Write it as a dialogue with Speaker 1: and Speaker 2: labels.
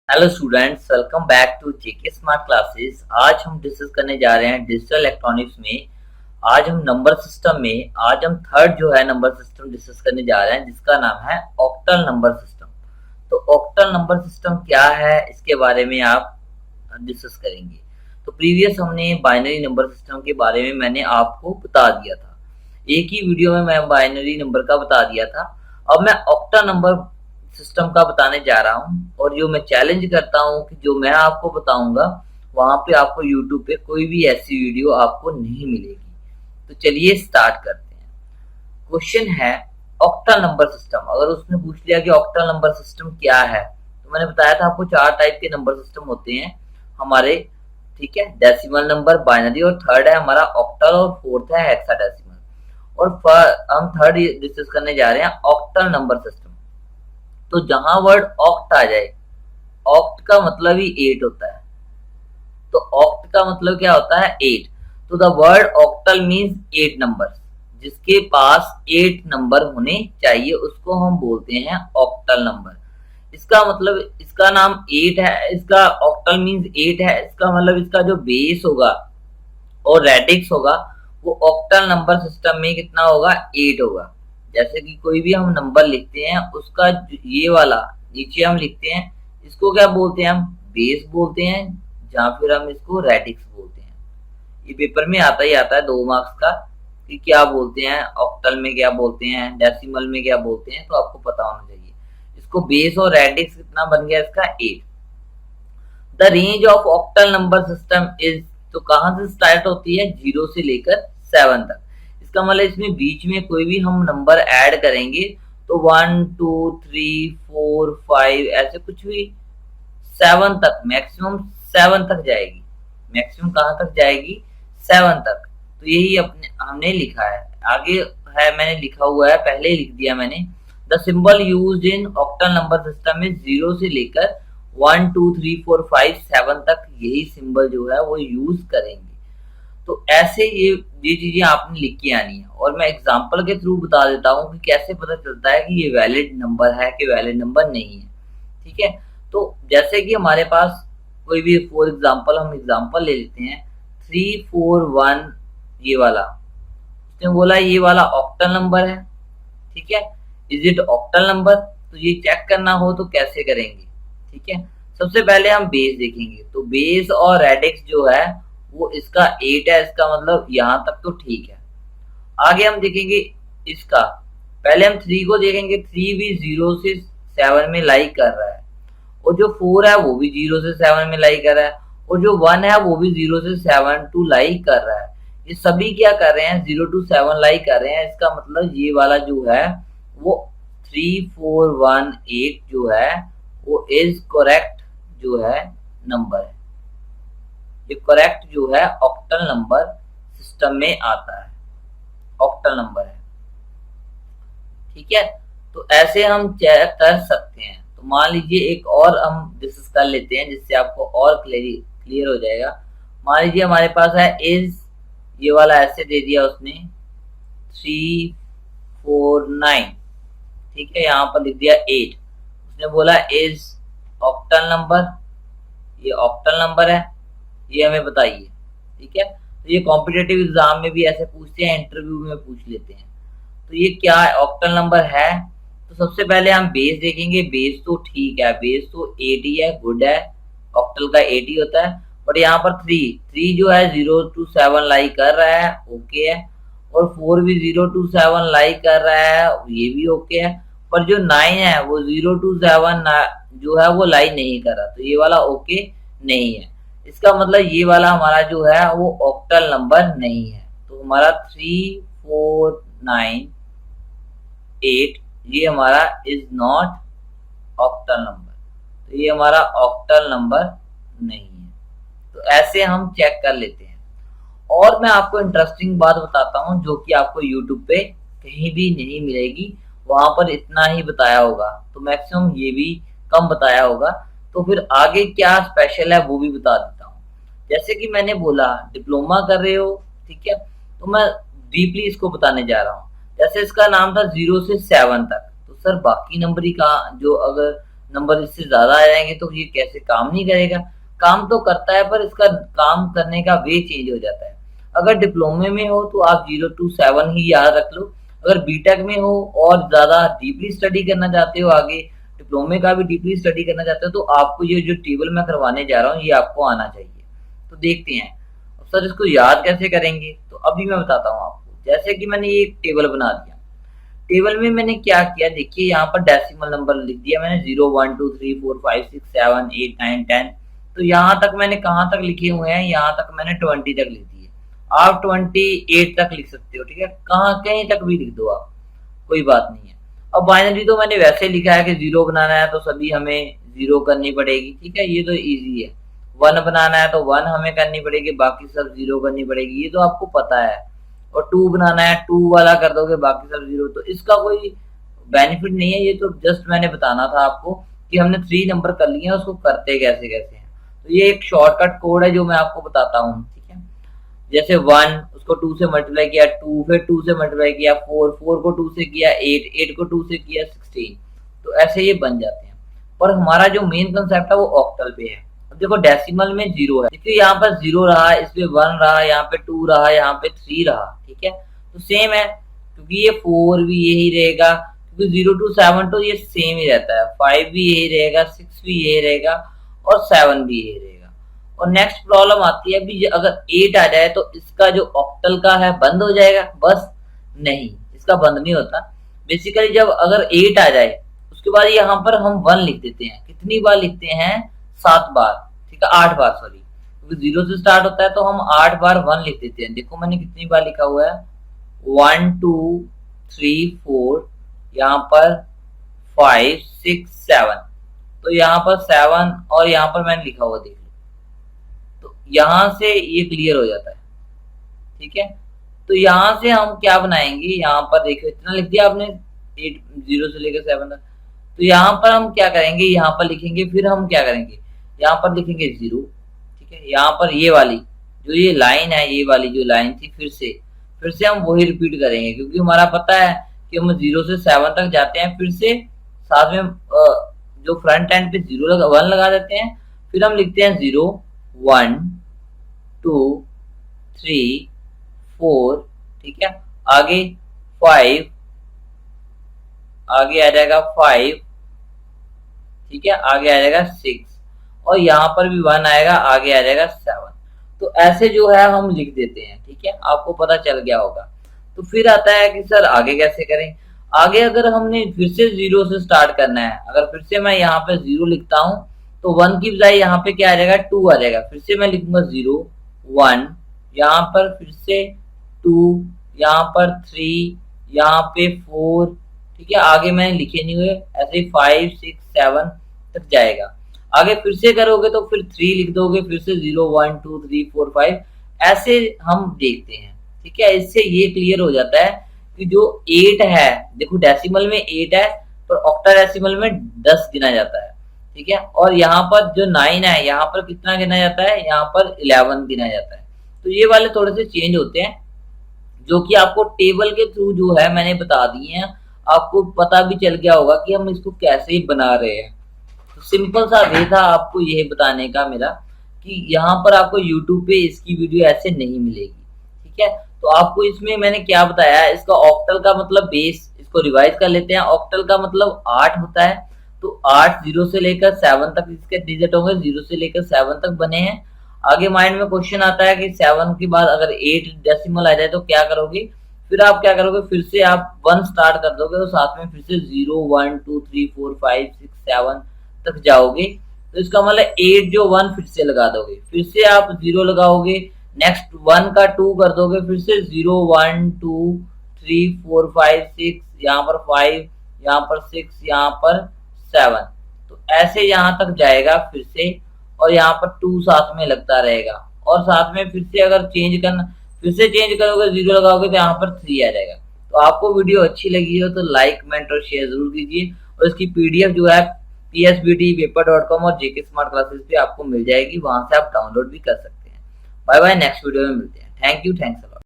Speaker 1: Hello students, welcome back to JK smart classes. आज हम discuss करने जा रहे हैं डिजिटल इलेक्ट्रॉनिक्स में। आज हम नंबर सिस्टम में आज हम थर्ड जो है नंबर सिस्टम डिस्कस करने जा रहे हैं, जिसका नाम है ऑक्टल नंबर सिस्टम। तो ऑक्टल नंबर सिस्टम क्या है, इसके बारे में आप डिस्कस करेंगे। तो प्रीवियस हमने बाइनरी नंबर सिस्टम के बारे में मैंने आपको बता दिया था, एक ही वीडियो में मैं बाइनरी नंबर का बता दिया था। अब मैं ऑक्टल नंबर सिस्टम का बताने जा रहा हूँ, और जो मैं चैलेंज करता हूँ कि जो मैं आपको बताऊंगा वहां पे आपको यूट्यूब पे कोई भी ऐसी वीडियो आपको नहीं मिलेगी। तो चलिए स्टार्ट करते हैं। क्वेश्चन है ऑक्टल नंबर सिस्टम। अगर उसने पूछ लिया कि ऑक्टल नंबर सिस्टम क्या है, तो मैंने बताया था आपको चार टाइप के नंबर सिस्टम होते हैं हमारे, ठीक है। डेसिमल नंबर, बाइनरी, और थर्ड है हमारा ऑक्टल, और फोर्थ है हेक्साडेसिमल। और हम थर्ड डिस्कस करने जा रहे हैं ऑक्टल नंबर सिस्टम। तो जहां वर्ड ऑक्ट आ जाए, ऑक्ट का मतलब ही 8 होता है। तो ऑक्ट का मतलब क्या होता है? 8। तो the word octal means 8 number. जिसके पास 8 नंबर होने चाहिए उसको हम बोलते हैं ऑक्टल नंबर। इसका मतलब, इसका नाम 8 है, इसका ऑक्टल मीन्स 8 है, इसका मतलब इसका जो बेस होगा और रेडिक्स होगा वो ऑक्टल नंबर सिस्टम में कितना होगा? 8 होगा। जैसे कि कोई भी हम नंबर लिखते हैं, उसका ये वाला नीचे हम लिखते हैं, इसको क्या बोलते हैं? हम बेस बोलते हैं, जहां फिर हम इसको रेडिक्स बोलते हैं। ये पेपर में आता ही आता है 2 मार्क्स का कि क्या बोलते हैं, ऑक्टल में क्या बोलते हैं, डेसिमल में क्या बोलते हैं, तो आपको पता होना चाहिए। इसको बेस और रेडिक्स कितना बन गया इसका? 8। The range of octal number system is, तो कहां से स्टार्ट होती है? 0 से लेकर 7 तक। इसका मतलब इसमें बीच में कोई भी हम नंबर ऐड करेंगे तो 1 2 3 4 5 ऐसे कुछ भी 7 तक, मैक्सिमम 7 तक जाएगी। मैक्सिमम कहां तक जाएगी? 7 तक। तो यही अपने हमने लिखा है। आगे है, मैंने लिखा हुआ है, पहले ही लिख दिया मैंने। The symbol used in octal number system में 0 से लेकर 1 2 3 4 5 7 तक यही सिंबल जो है वो यूज करेंगे। तो ऐसे ये चीजें आपने लिख के आनी है, और मैं एग्जांपल के थ्रू बता देता हूँ कि कैसे पता चलता है कि ये वैलिड नंबर है कि वैलिड नंबर नहीं है, ठीक है। तो जैसे कि हमारे पास कोई भी, फॉर एग्जांपल हम एग्जांपल ले लेते हैं 341, ये वाला। उसने बोला ये वाला ऑक्टल नंबर है, ठीक है। Is it octal number? तो ये चेक करना हो तो कैसे करेंगे, ठीक है। सबसे पहले हम बेस देखेंगे, तो बेस और रेडिक्स जो है वो इसका 8 है, इसका मतलब यहाँ तक तो ठीक है। आगे हम देखेंगे इसका, पहले हम 3 को देखेंगे, 3 भी 0 से 7 में लाई कर रहा है, और जो 4 है वो भी 0 से 7 में लाई कर रहा है, और जो 1 है वो भी 0 से 7 टू लाई कर रहा है। ये सभी क्या कर रहे हैं? 0 टू 7 लाई कर रहे हैं। इसका मतलब ये वाला जो है वो 3418 जो है वो इज करेक्ट जो है नंबर है। ये करेक्ट जो है ऑक्टल नंबर सिस्टम में आता है, ऑक्टल नंबर है, ठीक है। तो ऐसे हम चेक कर सकते हैं। तो मान लीजिए एक और हम डिस्कस कर लेते हैं जिससे आपको और क्लियर हो जाएगा। मान लीजिए हमारे पास है इज, ये वाला ऐसे दे दिया उसने 349, ठीक है। यहाँ पर लिख दिया 8। उसने बोला इज ऑक्टल नंबर, ये ऑक्टल नंबर है, ये हमें बताइए, ठीक है। तो ये कॉम्पिटेटिव एग्जाम में भी ऐसे पूछते हैं, इंटरव्यू में पूछ लेते हैं। तो ये क्या है? ऑक्टल नंबर है। तो सबसे पहले हम बेस देखेंगे। बेस तो ठीक है, बेस तो 8 ही है, गुड है, ऑक्टल का 8 ही होता है। बट यहाँ पर 3 जो है 0 टू 7 लाई कर रहा है, ओके है। और 4 भी 0 टू 7 लाई कर रहा है, ये भी ओके है। पर जो 9 है वो 0 टू 7 जो है वो लाई नहीं कर रहा, तो ये वाला ओके नहीं है। इसका मतलब ये वाला हमारा जो है वो ऑक्टल नंबर नहीं है। तो हमारा 3498 ये हमारा इज नॉट ऑक्टल नंबर, तो ये हमारा ऑक्टल नंबर नहीं है। तो ऐसे हम चेक कर लेते हैं। और मैं आपको इंटरेस्टिंग बात बताता हूँ जो कि आपको यूट्यूब पे कहीं भी नहीं मिलेगी। वहां पर इतना ही बताया होगा, तो मैक्सिमम ये भी कम बताया होगा। तो फिर आगे क्या स्पेशल है वो भी बता देता हूँ। जैसे कि मैंने बोला डिप्लोमा कर रहे हो, ठीक है, तो मैं डीपली इसको बताने जा रहा हूँ। जैसे इसका नाम था 0 से 7 तक, तो सर बाकी नंबर ही कहाँ, जो अगर नंबर इससे ज्यादा आ जाएंगे तो ये कैसे काम नहीं करेगा। काम तो करता है पर इसका काम करने का वे चेंज हो जाता है। अगर डिप्लोमे में हो तो आप 0 to 7 ही याद रख लो। अगर बीटेक में हो और ज्यादा डीपली स्टडी करना चाहते हो, आगे डिप्लोमे का भी डीपली स्टडी करना चाहते हो, तो आपको ये जो टेबल मैं करवाने जा रहा हूँ ये आपको आना चाहिए। तो देखते हैं अब सर इसको याद कैसे करेंगे। तो अभी मैं बताता हूँ आपको। जैसे कि मैंने ये एक टेबल बना दिया। टेबल में मैंने क्या किया, देखिए यहाँ पर डेसिमल नंबर लिख दिया मैंने 0 1 2 3 4 5 6 7 8 9 10। तो यहाँ तक मैंने कहाँ तक लिखे हुए हैं, यहाँ तक मैंने 20 तक लिख दिए। आप 28 तक लिख सकते हो, ठीक है, कहाँ कहीं तक भी लिख दो आप, कोई बात नहीं है। अब बाइनरी तो मैंने वैसे लिखा है कि 0 बनाना है तो सभी हमें 0 करनी पड़ेगी, ठीक है, ये तो इजी है। 1 बनाना है तो 1 हमें करनी पड़ेगी, बाकी सब 0 करनी पड़ेगी, ये तो आपको पता है। और 2 बनाना है 2 वाला कर दोगे, बाकी सब 0। तो इसका कोई बेनिफिट नहीं है, ये तो जस्ट मैंने बताना था आपको कि हमने 3 नंबर कर लिए हैं, उसको करते कैसे कैसे हैं। तो ये एक शॉर्टकट कोड है जो मैं आपको बताता हूँ, ठीक है। जैसे 1 उसको 2 से मल्टीप्लाई किया, 2 फिर 2 से मल्टीप्लाई किया, 4 को 2 से किया, 8 को 2 से किया, 16। तो ऐसे ये बन जाते हैं। पर हमारा जो मेन कंसेप्ट है वो ऑक्टल पे है। अब देखो डेसिमल में 0 है, देखिए यहाँ पर 0 रहा, इसमें 1 रहा, यहाँ पे 2 रहा, यहाँ पे 3 रहा, ठीक है। तो सेम है क्योंकि ये 4 भी यही रहेगा, क्योंकि 0 to 7 तो ये सेम ही रहता है, 5 भी यही रहेगा, 6 भी यही रहेगा और 7 भी यही रहेगा। और नेक्स्ट प्रॉब्लम आती है अभी, अगर 8 आ जाए तो इसका जो ऑक्टल का है बंद हो जाएगा, बस नहीं, इसका बंद नहीं होता। बेसिकली जब अगर 8 आ जाए उसके बाद यहाँ पर हम 1 लिख देते हैं। कितनी बार लिखते हैं? 7 बार, ठीक है, 8 बार, सॉरी, क्योंकि 0 से स्टार्ट होता है तो हम 8 बार 1 लिख देते हैं। देखो मैंने कितनी बार लिखा हुआ है, 1 2 3 4, यहाँ पर 5 6 7, तो यहाँ पर 7 और यहाँ पर मैंने लिखा हुआ देख लो। तो यहाँ से ये क्लियर हो जाता है, ठीक है। तो यहाँ से हम क्या बनाएंगे, यहाँ पर देखो इतना लिख दिया आपने 8 0 से लेकर 7 तक। तो यहाँ पर हम क्या करेंगे, यहाँ पर लिखेंगे, फिर हम क्या करेंगे, यहाँ पर लिखेंगे 0, ठीक है। यहाँ पर ये वाली जो ये लाइन है, ये वाली जो लाइन थी, फिर से हम वही रिपीट करेंगे, क्योंकि हमारा पता है कि हम 0 से 7 तक जाते हैं, फिर से साथ में जो फ्रंट एंड पे 1 लगा देते हैं, फिर हम लिखते हैं 0 1 2 3 4, ठीक है, आगे 5, आगे आ जाएगा 5, ठीक है, आगे आ जाएगा 6 और यहाँ पर भी 1 आएगा, आगे आ जाएगा 7। तो ऐसे जो है हम लिख देते हैं, ठीक है, आपको पता चल गया होगा। तो फिर आता है कि सर आगे कैसे करें। आगे अगर हमने फिर से 0 से स्टार्ट करना है, अगर फिर से मैं यहाँ पे 0 लिखता हूँ तो 1 की बजाय यहाँ पे क्या आ जाएगा, 2 आ जाएगा। फिर से मैं लिखूंगा 0 1, यहाँ पर फिर से 2, यहाँ पर 3, यहाँ पे 4, ठीक है, आगे मैंने लिखे नहीं हुए, ऐसे 5 6 7 तक जाएगा। आगे फिर से करोगे तो फिर 3 लिख दोगे, फिर से 0 1 2 3 4 5, ऐसे हम देखते हैं, ठीक है। इससे ये क्लियर हो जाता है कि जो 8 है, देखो डेसिमल में 8 है पर ऑक्टाडेसिमल में 10 गिना जाता है, ठीक है। और यहाँ पर जो 9 है, यहाँ पर कितना गिना जाता है, यहाँ पर 11 गिना जाता है। तो ये वाले थोड़े से चेंज होते हैं, जो कि आपको टेबल के थ्रू जो है मैंने बता दिए हैं। आपको पता भी चल गया होगा कि हम इसको कैसे बना रहे हैं। तो सिंपल सा वे था आपको यह बताने का मेरा, कि यहाँ पर आपको YouTube पे इसकी वीडियो ऐसे नहीं मिलेगी, ठीक है। तो आपको इसमें मैंने क्या बताया है, इसका ऑक्टल का मतलब बेस, इसको रिवाइज कर लेते हैं। ऑक्टल का मतलब 8 होता है, तो 8 0 से लेकर 7 तक इसके डिजिट होंगे, 0 से लेकर 7 तक बने हैं। आगे माइंड में क्वेश्चन आता है कि 7 के बाद अगर 8 डेसिमल आ जाए तो क्या करोगे। फिर आप क्या करोगे, फिर से आप 1 स्टार्ट कर दोगे, तो साथ में फिर से 0 1 2 3 4 5 6 7 तक जाओगे। तो इसका मतलब 8 जो 1 फिर से लगा दोगे, फिर से आप 0 लगाओगे, नेक्स्ट 1 का 2 कर दोगे, फिर से 0 1 2 3 4 5 6, यहाँ पर 5, यहाँ पर 6, यहाँ पर 7। तो ऐसे यहाँ तक जाएगा फिर से, और यहाँ पर 2 साथ में लगता रहेगा। और साथ में फिर से अगर चेंज करना, फिर से चेंज करोगे, 0 लगाओगे तो यहाँ पर 3 आ जाएगा। तो आपको वीडियो अच्छी लगी हो तो लाइक कमेंट और शेयर जरूर कीजिए। और इसकी PDF जो है psbtpaper.com और JK स्मार्ट क्लासेस पे आपको मिल जाएगी, वहां से आप डाउनलोड भी कर सकते हैं। बाय बाय, नेक्स्ट वीडियो में मिलते हैं। Thank you, thanks a lot.